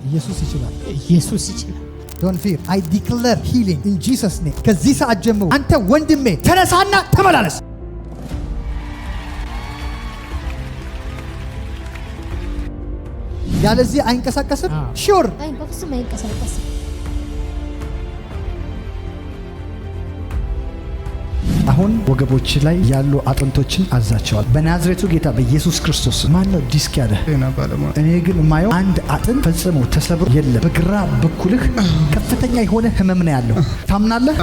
ኢየሱስ ይችላል። ኢየሱስ ይችላል። Don't fear. I declare healing in Jesus name. ከዚህ ሰዓት ጀምሮ አንተ ወንድሜ ተነሳና ተመላለስ። ያለዚህ አይንቀሳቀስም። ሹር አይ በፍጹም አይንቀሳቀስም። አሁን ወገቦች ላይ ያሉ አጥንቶችን አዛቸዋል በናዝሬቱ ጌታ በኢየሱስ ክርስቶስ። ማን ነው ዲስክ ያለ? እኔ ግን ማየው አንድ አጥንት ፈጽሞ ተሰብሮ የለም። በግራ በኩልህ ከፍተኛ የሆነ ህመም ነው ያለው። ታምናለህ?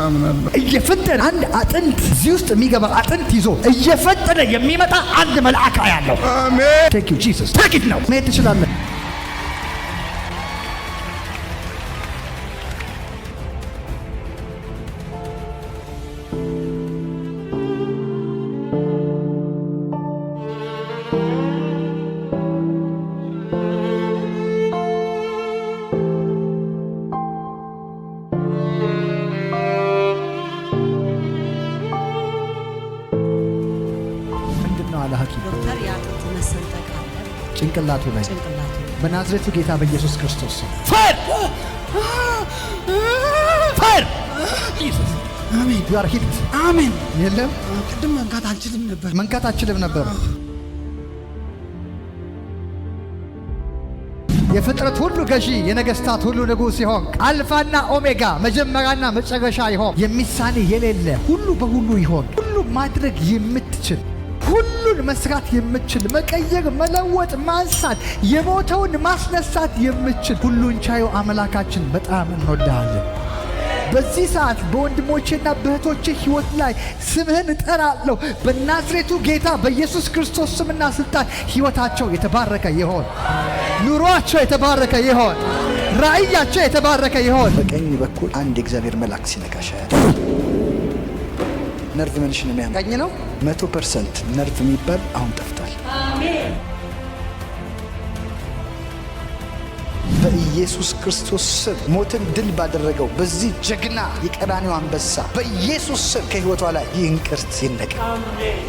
እየፈጠነ አንድ አጥንት እዚህ ውስጥ የሚገባ አጥንት ይዞ እየፈጠነ የሚመጣ አንድ መልአክ ያለው። አሜን። ቴክ ዩ ጂሰስ። ቴክ ኢት ነው። መሄድ ትችላለህ። ዶክተር ያጥንት መሰንጠቅ አለ ጭንቅላቱ ላይ በናዝሬቱ ጌታ በኢየሱስ ክርስቶስ ፋየር ፋየር ኢየሱስ አሜን። you are healed አሜን። የለም ቅድም መንካት አልችልም ነበር። የፍጥረት ሁሉ ገዢ የነገስታት ሁሉ ንጉሥ ይሆን አልፋና ኦሜጋ መጀመሪያና መጨረሻ ይሆን የሚሳኔ የሌለ ሁሉ በሁሉ ይሆን ሁሉ ማድረግ የምትችል ሁሉን መስራት የምትችል መቀየር መለወጥ ማንሳት የሞተውን ማስነሳት የምትችል ሁሉን ቻዩ አምላካችን በጣም እንወዳለን። በዚህ ሰዓት በወንድሞቼና በእህቶቼ ሕይወት ላይ ስምህን እጠራለሁ። በናዝሬቱ ጌታ በኢየሱስ ክርስቶስ ስምና ስልጣን ሕይወታቸው የተባረከ ይሆን፣ ኑሯቸው የተባረከ ይሆን፣ ራእያቸው የተባረከ ይሆን። በቀኝ በኩል አንድ የእግዚአብሔር መልአክ ሲነካሽ ነርቭ መንሽን የሚያም ቀኝ ነው። 100% ነርቭ የሚባል አሁን ጠፍቷል። አሜን። በኢየሱስ ክርስቶስ ስም ሞትን ድል ባደረገው በዚህ ጀግና የቀራንዮ አንበሳ በኢየሱስ ስም ከሕይወቷ ላይ ይህ እንቅርት ይነቀል። አሜን።